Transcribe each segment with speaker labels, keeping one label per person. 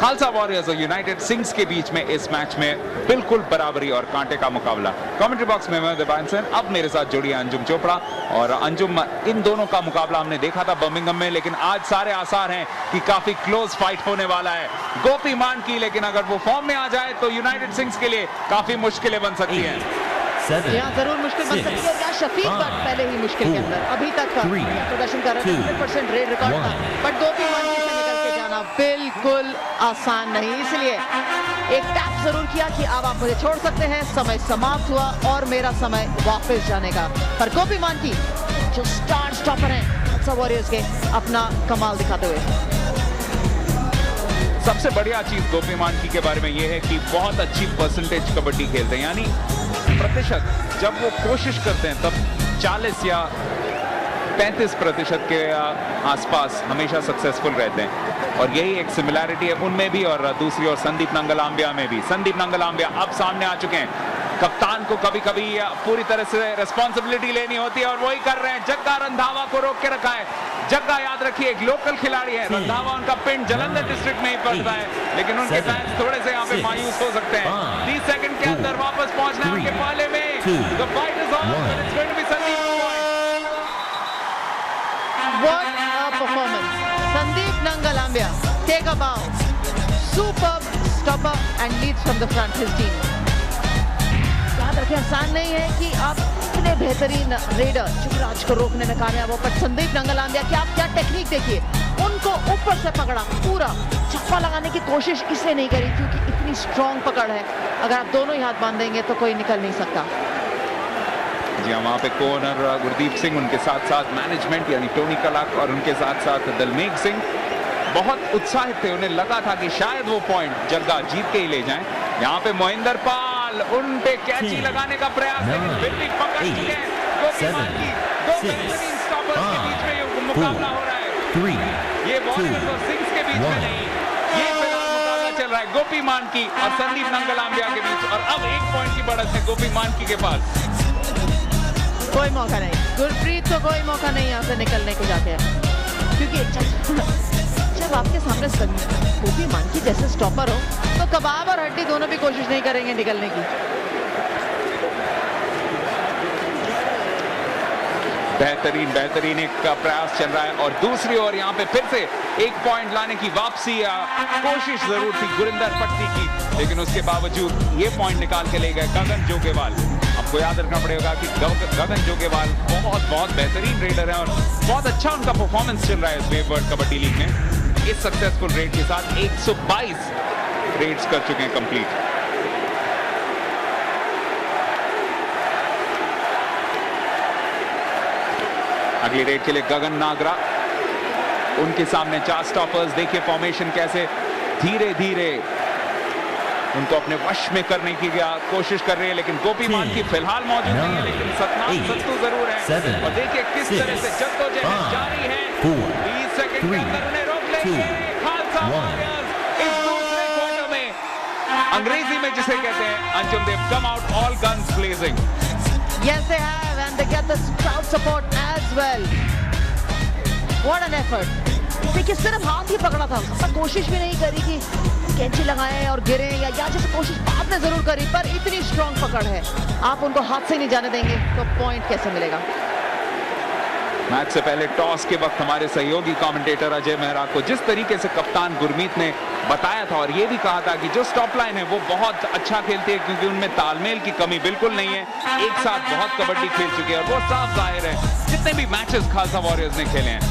Speaker 1: Khalsa warriors और United sings के बीच में इस मैच में बिल्कुल बराबरी और कांटे का मुकाबला। कमेंट्री बॉक्स में मैं दिवान सेन, अब मेरे साथ जुड़ी है अंजुम चोपड़ा। और अंजुम, इन दोनों का मुकाबला हमने देखा था बर्मिंघम में, लेकिन आज सारे आसार हैं कि काफी क्लोज फाइट होने वाला है। गोपी मान की, लेकिन अगर वो फॉर्म में आ जाए तो यूनाइटेड सिंग्स के लिए काफी मुश्किलें बन सकती हैं।
Speaker 2: यहाँ जरूर मुश्किल बन सकती है। या शफीक पहले ही मुश्किल के अंदर अभी तक का प्रदर्शन कर रहे थे, 100% रेड रिकॉर्ड था, बट गोपी मान से निकल के जाना बिल्कुल आसान नहीं। इसलिए एक टैप जरूर किया कि अब आप मुझे छोड़ सकते हैं, समय समाप्त हुआ और मेरा समय वापस जाने का। पर गोपी मान की जो स्टार स्टॉपर हैं खालसा वॉरियर्स के, अपना कमाल दिखाते हुए।
Speaker 1: सबसे बढ़िया चीज गोपी मानकी के बारे में यह है कि बहुत अच्छी परसेंटेज कबड्डी खेलते हैं, यानी प्रतिशत जब वो कोशिश करते हैं तब 40 या 35% के आसपास हमेशा सक्सेसफुल रहते हैं। और यही एक सिमिलैरिटी है उनमें भी और दूसरी ओर संदीप नंगलाम्बिया में भी। संदीप नंगलाम्बिया अब सामने आ चुके हैं। कप्तान को कभी कभी पूरी तरह से रिस्पॉन्सिबिलिटी लेनी होती है और वही कर रहे हैं। जग्गा रंधावा को रोक के रखा है। जग्गा, याद रखिए, एक लोकल खिलाड़ी है। रंधावा उनका पिंड जालंधर डिस्ट्रिक्ट में ही पड़ता है, लेकिन उनके फैंस थोड़े से यहाँ पे मायूस हो सकते हैं। 30 सेकंड के अंदर वापस पहुंचना है उनके पाले में। The fight is on and it's going to be Sandeep point.
Speaker 2: What a performance! Sandeep Nangalambia take a bow, superb stopper and leads from the front his team. याद रखें, आसान नहीं है कि आप इतने बेहतरीन रेडर जुगराज को रोकने में कामयाब हो, पर संदीप नंगलाम्बिया की आप क्या टेक्निक देखिए। उनको ऊपर से पकड़ा, पूरा छक्का लगाने की कोशिश इसलिए नहीं करी क्योंकि इतनी स्ट्रॉन्ग पकड़ है। अगर आप दोनों ही हाथ बांध देंगे तो कोई निकल नहीं सकता।
Speaker 1: जी हाँ, वहाँ पे कोनर गुरदीप सिंह, उनके साथ साथ मैनेजमेंट यानी टोनी कलाक और उनके साथ साथ दलमेघ सिंह बहुत उत्साहित थे। उन्हें लगा था कि शायद वो पॉइंट जग्गा जीत के ही ले जाएं। यहाँ पे मोहिंदर पाल उन पे कैची लगाने का प्रयास, लेकिन फिर भी पकड़ चुके हैं गोपी मान की। दो बेहतरीन स्टॉपर्स के बीच में ये मुकाबला हो रहा है। ये वॉरियर्स और सिंग्स के बीच में नहीं, ये फिलहाल मुकाबला चल रहा है गोपी मान की और संदीप नंगलाम्बिया के बीच। और अब 1 पॉइंट की बढ़त है गोपी मान की के पास।
Speaker 2: कोई मौका नहीं, गुरप्रीत को कोई मौका नहीं यहाँ से निकलने को जाते हैं, क्योंकि जब आपके सामने गोपी मान की जैसे स्टॉपर हो तो कबाब और हड्डी दोनों भी कोशिश नहीं करेंगे निकलने की।
Speaker 1: बेहतरीन एक प्रयास चल रहा है और दूसरी ओर यहाँ पे फिर से 1 पॉइंट लाने की वापसी या कोशिश जरूर थी गुरिंदर पट्टी की, लेकिन उसके बावजूद ये पॉइंट निकाल के ले गए गगन जोगेवाल। आपको याद रखना पड़ेगा कि गगन जोगेवाल बहुत बेहतरीन रेडर है और बहुत अच्छा उनका परफॉर्मेंस चल रहा है इस वेव वर्ल्ड कबड्डी लीग में। इस सक्सेसफुल रेड के साथ 122 रेड्स कर चुके हैं कंप्लीट। अगली रेड के लिए गगन नागरा, उनके सामने 4 स्टॉपर्स। देखिए फॉर्मेशन कैसे धीरे धीरे उनको अपने वश में करने की कोशिश कर रहे हैं, लेकिन गोपी मान की फिलहाल मौजूद नहीं है, लेकिन सतनाम सत्तू जरूर है। और देखिए किस तरह से जद्दोजहद जारी है। 20 सेकंड के अंदर उन्हें रोक लेंगे खालसा वॉरियर्स इस दूसरे क्वार्टर में। अंग्रेजी में जिसे कहते हैं Anjum, they've come out all guns blazing.
Speaker 2: Yes, they have, and they get the crowd support as well. What an effort! देखिए सिर्फ हाथ ही पकड़ा था, कोशिश भी नहीं करी कि कैंची लगाएं और गिरे या जैसे कोशिश बाद में जरूर करी, पर इतनी स्ट्रॉन्ग पकड़ है, आप उनको हाथ से नहीं जाने देंगे तो पॉइंट कैसे मिलेगा।
Speaker 1: मैच से पहले टॉस के वक्त हमारे सहयोगी कमेंटेटर अजय मेहरा को जिस तरीके से कप्तान गुरमीत ने बताया था और ये भी कहा था कि जो स्टॉप लाइन है वो बहुत अच्छा खेलती है क्योंकि उनमें तालमेल की कमी बिल्कुल नहीं है, एक साथ बहुत कबड्डी खेल चुके हैं और वो साफ जाहिर है जितने भी मैचेस खालसा वॉरियर्स ने खेले हैं।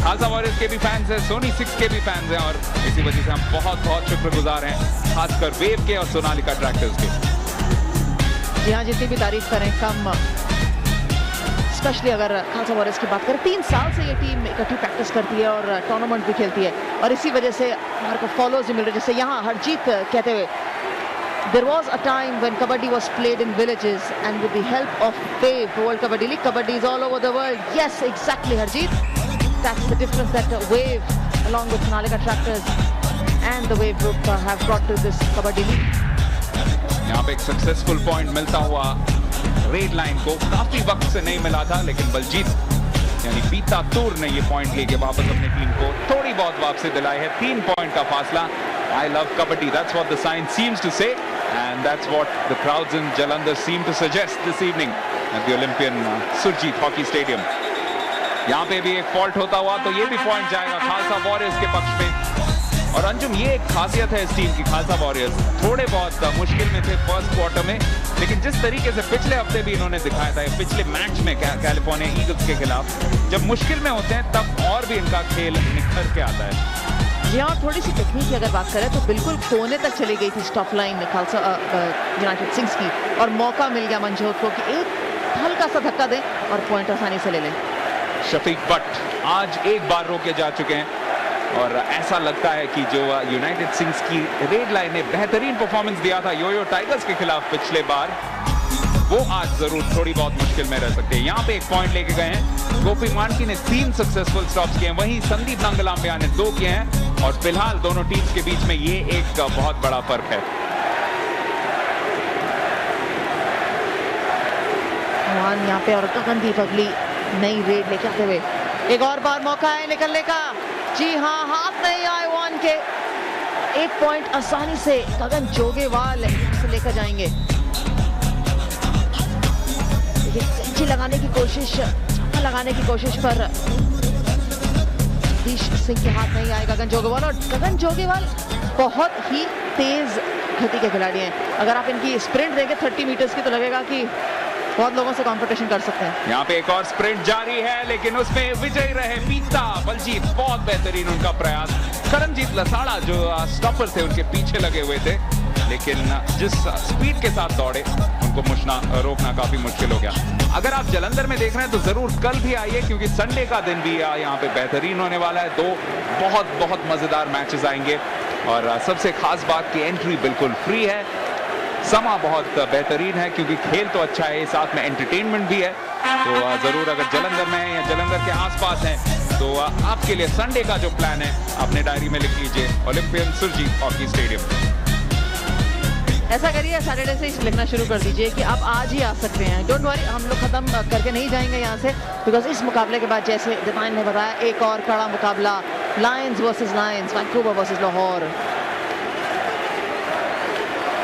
Speaker 1: खालसा वॉरियर्स के भी फैंस हैं, सोनी 6 के भी फैंस हैं और इसी वजह से हम बहुत शुक्रगुजार हैं, खासकर वेव के और सोनालिका ट्रैक्टर्स के।
Speaker 2: जी हाँ, जितनी भी तारीफ करें कम, स्पेशली अगर खालसा वॉरियर्स की बात करें। 3 साल से ये टीम इकट्ठी प्रैक्टिस करती है और टूर्नामेंट भी खेलती है और इसी वजह से हमारे को फॉलोअर्स भी मिल रहे हैं। जैसे यहाँ हरजीत कहते हुए, there was a time when kabaddi was played in villages and with the help of WAVE World Kabaddi League, kabaddi is all over the world. Yes, exactly Harjeet, that's the difference that WAVE along with Sonalika Tractors and the WAVE group have brought to this kabaddi league.
Speaker 1: यहाँ पे एक successful point मिलता हुआ red line को काफी वक्त से नहीं मिला था, लेकिन बलजीत यानी पीता तूर ने ये पॉइंट लेके वापस अपनी टीम को थोड़ी बहुत वापसी दिलाई है। 3 पॉइंट का फासला I love kabaddi. That's what the sign seems to say, and that's what the crowds in Jalandhar seem to suggest this evening at the Olympian Surjeet Hockey Stadium. यहाँ पे भी एक फॉल्ट होता हुआ तो ये भी पॉइंट जाएगा खालसा वॉरियर्स के पक्ष में। और अंजुम, ये एक खासियत है इस टीम की, खालसा वॉरियर्स थोड़े बहुत मुश्किल में थे फर्स्ट क्वार्टर में, लेकिन जिस तरीके से पिछले हफ्ते भी इन्होंने दिखाया था, पिछले मैच में कैलिफोर्निया ईगल्स के खिलाफ, जब मुश्किल में होते हैं तब और भी इनका खेल निखर के आता है।
Speaker 2: जी हाँ, थोड़ी सी टेक्निक की अगर बात करें तो बिल्कुल कोने तक चली गई थी stop line Khalsa United sings की, और मौका मिल गया मनजोत को कि एक हल्का सा धक्का दें और पॉइंट आसानी से ले लें।
Speaker 1: शफीक भट्ट आज एक बार रोके जा चुके हैं, और ऐसा लगता है कि जो यूनाइटेड सिंग्स की रेड लाइन ने बेहतरीन परफॉर्मेंस दिया था योयो टाइगर्स के खिलाफ पिछले बार, वो आज जरूर थोड़ी बहुत मुश्किल में रह सकते हैं। यहाँ पे एक पॉइंट लेके गए हैं। गोपी मांडकी ने 3 सक्सेसफुल स्टॉप्स किए हैं, वहीं संदीप नंगलाम्बिया ने 2 किए हैं, और फिलहाल दोनों टीम्स के बीच में ये एक बहुत बड़ा फर्क है।
Speaker 2: यहाँ पे और गगनदीप अगली नई रेड लेके आते हुए, एक और बार मौका है निकलने का। जी हाँ, हाथ नहीं आए वन के, एक पॉइंट आसानी से गगन जोगेवाल से लेकर जाएंगे। कैंची लगाने की कोशिश, लगाने की कोशिश पर जगदीश सिंह के हाथ नहीं आए गगन जोगेवाल, और गगन जोगेवाल बहुत ही तेज गति के खिलाड़ी हैं। अगर आप इनकी स्प्रिंट देखें 30 मीटर्स की तो लगेगा कि बहुत लोगों से कंपटीशन कर सकते हैं।
Speaker 1: यहाँ पे एक और स्प्रिंट जारी है, लेकिन उसमें विजयी रहे पीता बलजीत, बहुत बेहतरीन उनका प्रयास। करमजीत लसाड़ा जो स्टॉपर थे उनके पीछे लगे हुए थे, लेकिन जिस स्पीड के साथ दौड़े उनको रोकना काफी मुश्किल हो गया। अगर आप जलंधर में देख रहे हैं तो जरूर कल भी आइए, क्योंकि संडे का दिन भी यहाँ पे बेहतरीन होने वाला है। 2 बहुत मजेदार मैचेस आएंगे, और सबसे खास बात की एंट्री बिल्कुल फ्री है, समा बहुत बेहतरीन है, क्योंकि खेल तो अच्छा है, साथ में एंटरटेनमेंट भी है। तो जरूर अगर जलंधर में है या जलंधर के आसपास है तो आपके लिए संडे का जो प्लान है अपने डायरी में लिख लीजिए, ओलंपियन सुरजीत हॉकी स्टेडियम।
Speaker 2: ऐसा करिए, सैटरडे से ही लिखना शुरू कर दीजिए कि आप आज ही आ सकते हैं। डोंट वरी, हम लोग खत्म करके नहीं जाएंगे यहाँ से, बिकॉज इस मुकाबले के बाद जैसे डिवाइन ने बताया, एक और कड़ा मुकाबला, Lions versus Lions, Vancouver versus Lahore.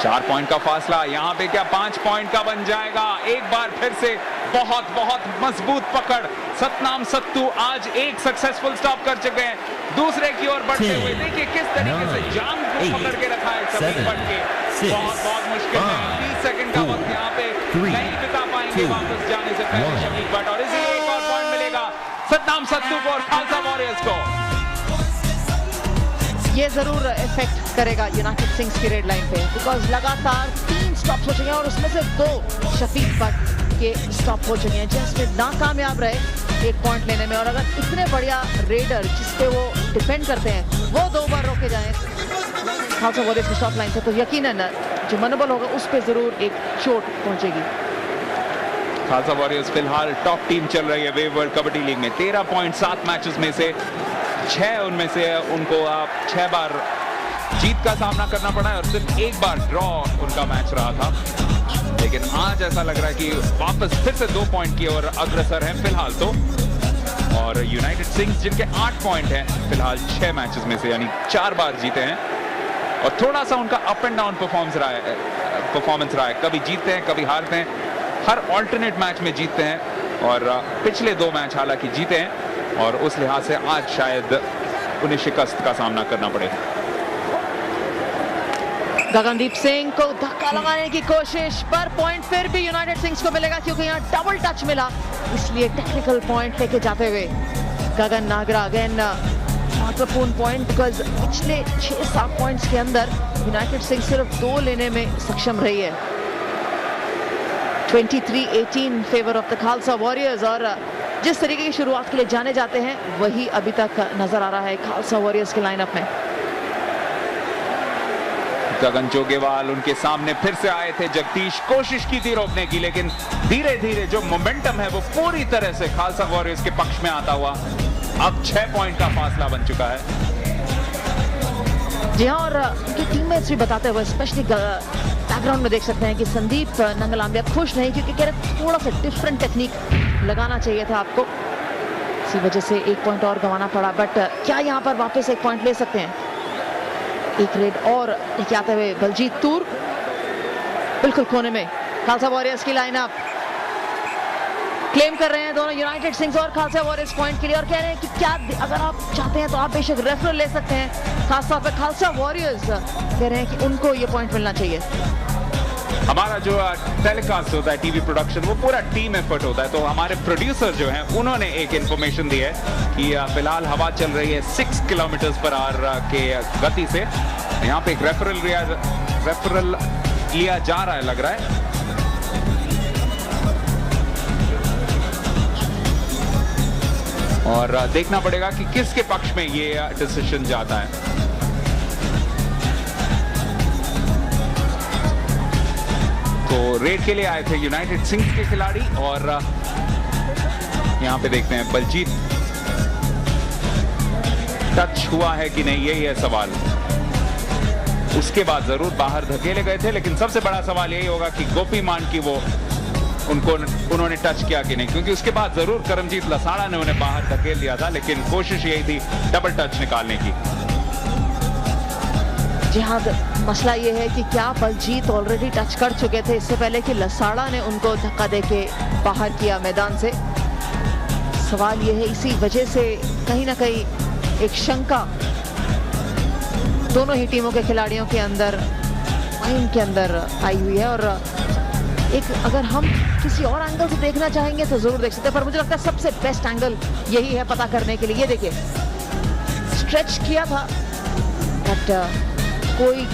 Speaker 1: 4 point का फासला, यहाँ पे क्या 5 पॉइंट का बन जाएगा? एक बार फिर से बहुत मजबूत पकड़, सतनाम सत्तू आज एक सक्सेसफुल स्टॉप कर चुके हैं, दूसरे की ओर बढ़ते हुए। देखिए किस तरीके से जान को पकड़ के रखा है शफीक भट्ट के, बहुत मुश्किल है। 30 सेकंड का वक्त यहाँ पे नहीं बिता पाएंगे वापस जाने से पहले शफीक भट्ट, और इसीलिए एक और पॉइंट मिलेगा सतनाम सत्तू को और खालसा वॉरियर्स को।
Speaker 2: ये जरूर इफेक्ट करेगा यूनाइटेड सिंग्स की रेड लाइन पे, बिकॉज लगातार 3 स्टॉप्स हो चुके हैं, और उसमें से 2 शफीक भट्ट के स्टॉप हो चुके हैं, जिसमें नाकामयाब रहे 1 पॉइंट लेने में। और अगर इतने बढ़िया रेडर जिसपे वो डिपेंड करते हैं वो 2 बार रोके जाएं खालसा वॉरियर्स की स्टॉप लाइन से, तो यकीनन जो मनोबल होगा उस पर जरूर एक चोट पहुंचेगी।
Speaker 1: खालसा वॉरियर्स फिलहाल टॉप टीम चल रही है वे वर्ल्ड कबड्डी लीग में। 13 पॉइंट 7 मैचेस में से 6 उनमें से उनको 6 बार जीत का सामना करना पड़ा है, और सिर्फ 1 बार ड्रॉ उनका मैच रहा था। लेकिन आज ऐसा लग रहा है कि वापस फिर से 2 पॉइंट की ओर अग्रसर है फिलहाल तो। और यूनाइटेड सिंग्स जिनके 8 पॉइंट हैं फिलहाल 6 मैचेस में से, यानी 4 बार जीते हैं, और थोड़ा सा उनका अप एंड डाउन परफॉर्मेंस रहा है, कभी जीतते हैं कभी हारते हैं, हर ऑल्टरनेट मैच में जीतते हैं, और पिछले 2 मैच हालांकि जीते हैं, और उस लिहाज से आज शायद उन्हें शिकस्त का सामना करना पड़े।
Speaker 2: गगनदीप सिंह को धक्का लगाने की कोशिश, पर पॉइंट फिर भी यूनाइटेड सिंग्स को मिलेगा, क्योंकि यहाँ डबल टच मिला, इसलिए टेक्निकल पॉइंट लेके जाते हुए गगन नागरा अगेन महत्वपूर्ण पॉइंट, बिकॉज पिछले 6-7 पॉइंट्स के अंदर यूनाइटेड सिंह सिर्फ 2 लेने में सक्षम रही है। 23-18 favour of the Khalsa warriors, और जिस तरीके की शुरुआत के लिए जाने जाते हैं वही अभी तक नजर आ रहा है खालसा वॉरियर्स के लाइनअप में।
Speaker 1: गगन जोगेवाल उनके सामने फिर से आए थे, जगदीश कोशिश की थी रोकने की, लेकिन धीरे धीरे जो मोमेंटम है वो पूरी तरह से खालसा वॉरियर्स के पक्ष में आता हुआ अब 6 पॉइंट का फासला बन चुका है।
Speaker 2: जी हाँ, और उनके टीममेट्स भी बताते हुए, स्पेशली बैकग्राउंड में देख सकते हैं कि संदीप नंगलाम्बिया खुश नहीं, क्योंकि कह रहे थोड़ा सा डिफरेंट टेक्निक लगाना चाहिए था आपको, इसी वजह से 1 पॉइंट और गंवाना पड़ा। बट क्या यहाँ पर वापस 1 पॉइंट ले सकते हैं? एक रेड और लेके आते हुए बलजीत तूर, बिल्कुल कोने में खालसा वॉरियर्स की लाइनअप क्लेम कर रहे हैं दोनों यूनाइटेड सिंग्स और खालसा वॉरियर्स पॉइंट के लिए, और कह रहे हैं कि क्या अगर आप चाहते हैं तो आप बेशक रेफरल ले सकते हैं। खासतौर पर खालसा वॉरियर्स कह रहे हैं कि उनको ये पॉइंट मिलना चाहिए।
Speaker 1: हमारा जो टेलीकास्ट होता है टीवी प्रोडक्शन, वो पूरा टीम एफर्ट होता है। तो हमारे प्रोड्यूसर जो हैं उन्होंने एक इंफॉर्मेशन दी है कि फिलहाल हवा चल रही है 6 किलोमीटर पर आवर के गति से। यहाँ पे एक रेफरल लिया जा रहा है लग रहा है। और देखना पड़ेगा कि किसके पक्ष में ये डिसीजन जाता है। तो रेड के लिए आए थे यूनाइटेड सिंग्स के खिलाड़ी, और यहां पे देखते हैं बलजीत टच हुआ है कि नहीं, यही है सवाल। उसके बाद जरूर बाहर धकेले गए थे, लेकिन सबसे बड़ा सवाल यही होगा कि गोपी मान की वो उन्होंने टच किया कि नहीं, क्योंकि उसके बाद जरूर करमजीत लसाड़ा ने उन्हें बाहर धकेल दिया था, लेकिन कोशिश यही थी डबल टच निकालने की।
Speaker 2: जिहाद, मसला ये है कि क्या बलजीत ऑलरेडी टच कर चुके थे इससे पहले कि लसाड़ा ने उनको धक्का देके बाहर किया मैदान से। सवाल ये है, इसी वजह से कहीं ना कहीं एक शंका दोनों ही टीमों के खिलाड़ियों के अंदर माइंड के अंदर आई हुई है। और एक अगर हम किसी और एंगल से देखना चाहेंगे तो जरूर देख सकते हैं, पर मुझे लगता है सबसे बेस्ट एंगल यही है पता करने के लिए। ये देखिए, स्ट्रेच किया था बट कोई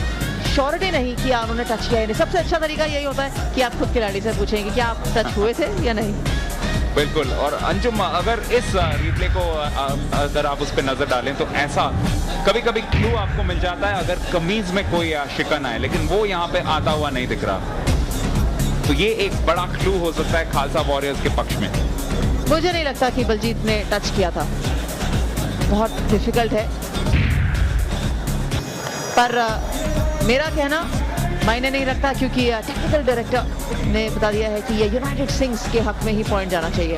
Speaker 2: श्योरिटी नहीं किया उन्होंने टच किया है नहीं। सबसे अच्छा तरीका यही होता है कि आप खुद खिलाड़ी से पूछेंगे कि क्या आप टच हुए थे या नहीं।
Speaker 1: बिल्कुल। और अंजुम, अगर इस रिप्ले को अगर आप उस पर नजर डालें तो ऐसा कभी कभी क्लू आपको मिल जाता है अगर कमीज में कोई शिकन है, लेकिन वो यहाँ पे आता हुआ नहीं दिख रहा। तो ये एक बड़ा क्लू हो सकता है खालसा वॉरियर्स के पक्ष में।
Speaker 2: मुझे नहीं लगता कि बलजीत ने टच किया था, बहुत डिफिकल्ट है, पर मेरा कहना मायने नहीं रखता, क्योंकि टेक्निकल डायरेक्टर ने बता दिया है कि ये यूनाइटेड सिंग्स के हक में ही पॉइंट जाना चाहिए।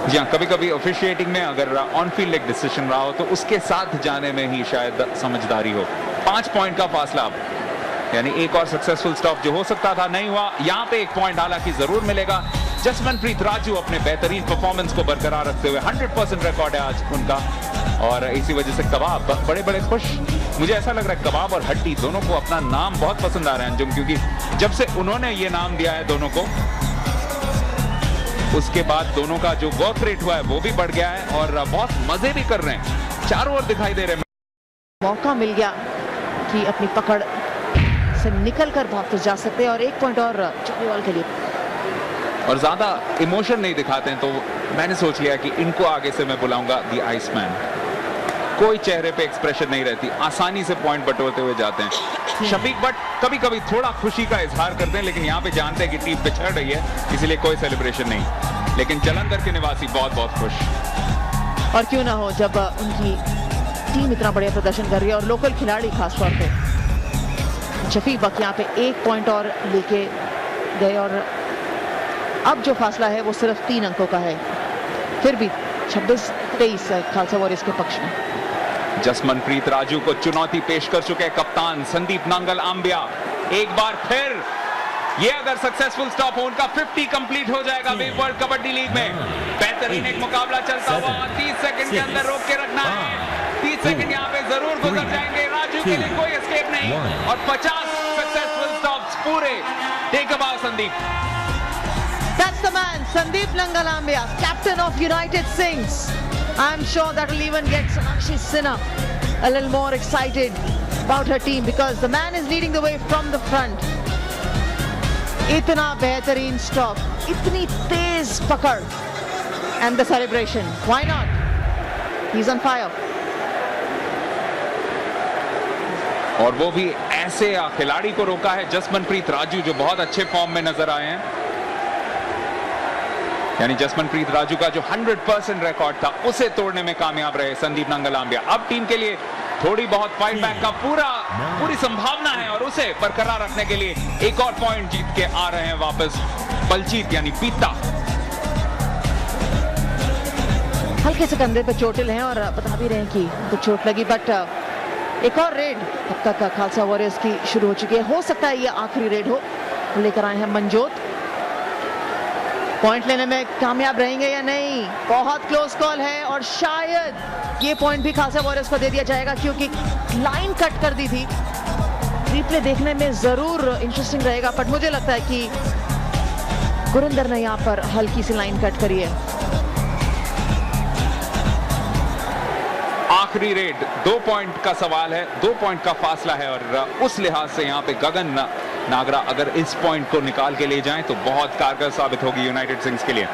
Speaker 1: जी हाँ, कभी कभी ऑफिशिएटिंग में अगर ऑन फील्ड एक डिसीजन रहा हो तो उसके साथ जाने में ही शायद समझदारी हो। 5 पॉइंट का फासला, यानी एक और सक्सेसफुल स्टॉप जो हो सकता था नहीं हुआ। यहाँ पे एक पॉइंट हालांकि जरूर मिलेगा। जसमनप्रीत राजू अपने बेहतरीन परफॉर्मेंस को बरकरार रखते हुए 100% रिकॉर्ड है आज उनका, और इसी वजह से कबाब बड़े खुश। मुझे ऐसा लग रहा है कबाब और हड्डी दोनों को अपना नाम बहुत पसंद आ रहा है अंजुम, क्योंकि जब से उन्होंने ये नाम दिया है दोनों को, उसके बाद दोनों का जो वर्क रेट हुआ है वो भी बढ़ गया है और बहुत मजे भी कर रहे हैं, चारों ओर दिखाई दे रहे हैं।
Speaker 2: मौका मिल गया कि अपनी पकड़ से निकलकर वापस जा सकते हैं, और 1 पॉइंट और चौकीवाल के लिए।
Speaker 1: और ज्यादा इमोशन नहीं दिखाते हैं, तो मैंने सोच लिया कि इनको आगे से मैं बुलाऊंगा द आइसमैन। कोई चेहरे पे एक्सप्रेशन नहीं रहती, आसानी से पॉइंट बटोरते हुए जाते हैं। शफीक बट कभी कभी थोड़ा खुशी का इजहार करते हैं, लेकिन यहाँ पे जानते हैं कि टीम पिछड़ रही है, इसीलिए कोई सेलिब्रेशन नहीं। लेकिन जालंधर के निवासी बहुत खुश।
Speaker 2: और क्यों ना हो, जब उनकी टीम इतना बढ़िया प्रदर्शन कर रही है और लोकल खिलाड़ी खासतौर पे शफीक बक यहाँ पे 1 पॉइंट और लेके गए, और अब जो फासला है वो सिर्फ 3 अंकों का है। फिर भी 26-23 खालसा वॉरियर्स के पक्ष में।
Speaker 1: जसमनप्रीत राजू को चुनौती पेश कर चुके हैं कप्तान संदीप नांगल आंबिया। एक बार फिर ये अगर सक्सेसफुल स्टॉप हो, उनका 50 कंप्लीट हो जाएगा वेव वर्ल्ड कबड्डी लीग में। बेहतरीन एक मुकाबला चलता हुआ 30 सेकंड के अंदर रोक के रखना है। 30 सेकंड यहाँ पे जरूर गुजर जाएंगे, राजू के लिए कोई एस्केप नहीं, और 50 सक्सेसफुल स्टॉप्स पूरे। टेक अ बाउ Sandeep.
Speaker 2: That's the man, Sandeep Nangalambia, captain of United Sings. I'm sure that will even get Sonakshi Sinha a little more excited about her team, because the man is leading the way from the front. इतना बेहतरीन stop, इतनी तेज पकड़, and the celebration. Why not? He's on fire.
Speaker 1: और वो भी ऐसे खिलाड़ी को रोका है जसमनप्रीत राजू, जो बहुत अच्छे फॉर्म में नजर आए हैं। यानी जसमनप्रीत राजू का जो 100% रिकॉर्ड था उसे तोड़ने में कामयाब रहे संदीप नांगलांबिया। अब टीम के लिए थोड़ी बहुत फाइट बैक का पूरी संभावना है, और उसे बरकरार रखने के लिए एक और पॉइंट जीत के आ रहे हैं वापस बलजीत यानी पीता।
Speaker 2: हल्के से कंधे पे चोटिल हैं और बता भी रहे हैं कि कुछ चोट लगी, बट एक और रेड अब तक खालसा वॉरियर्स की शुरू हो चुकी है, हो सकता है ये आखिरी रेड हो। लेकर आए हैं मनजोत, पॉइंट लेने में कामयाब रहेंगे या नहीं, बहुत क्लोज कॉल है और शायद ये पॉइंट भी खालसा वॉरियर्स को दे दिया जाएगा क्योंकि लाइन कट कर दी थी। रिप्ले देखने में जरूर इंटरेस्टिंग रहेगा, बट मुझे लगता है कि गुरिंदर ने यहाँ पर हल्की सी लाइन कट करी है।
Speaker 1: आखिरी रेड 2 पॉइंट का सवाल है, 2 पॉइंट का फासला है और उस लिहाज से यहाँ पे गगन नागरा अगर इस पॉइंट को निकाल के ले जाएं तो बहुत कारगर साबित होगी यूनाइटेड सिंग्स के लिए।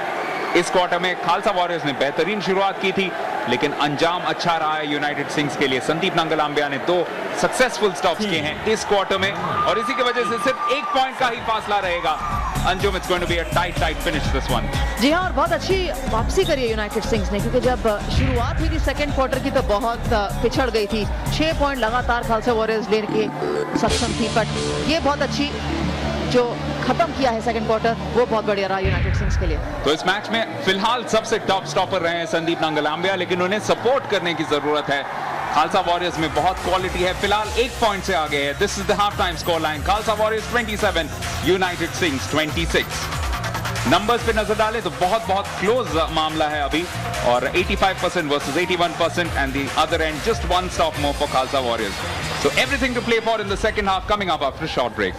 Speaker 1: इस क्वार्टर में खालसा वॉरियर्स ने बेहतरीन शुरुआत की थी लेकिन अंजाम अच्छा रहा है यूनाइटेड सिंग्स के लिए। संदीप नंगलाम्बिया ने 2 सक्सेसफुल स्टॉप्स किए हैं इस क्वार्टर में और इसी की वजह से सिर्फ 1 पॉइंट का ही फासला रहेगा। Anjum, it's going to be a tight finish this one.
Speaker 2: जी हाँ, और बहुत अच्छी वापसी करी है यूनाइटेड सिंग्स ने क्योंकि जब शुरुआत हुई थी सेकंड क्वार्टर की तो बहुत पिछड़ गई थी। 6 पॉइंट लगातार खालसा वॉरियर्स लेने के सक्षम थी, बट ये बहुत अच्छी जो खत्म किया है सेकंड क्वार्टर वो बहुत बढ़िया रहा यूनाइटेड सिंग्स के लिए।
Speaker 1: तो इस मैच में फिलहाल सबसे टॉप स्टॉपर रहे हैं संदीप नंगलाम्बिया, लेकिन उन्हें सपोर्ट करने की जरूरत है। खालसा वॉरियर्स में बहुत क्वालिटी है, फिलहाल 1 पॉइंट से आगे है। This is the half time score line, Khalsa warriors 27, United sings 26। Numbers पे नजर डालें तो बहुत क्लोज मामला है अभी और 85% versus 81% and the other and just 1 stop more for Khalsa warriors. So everything to play for in the second half coming up after a short break.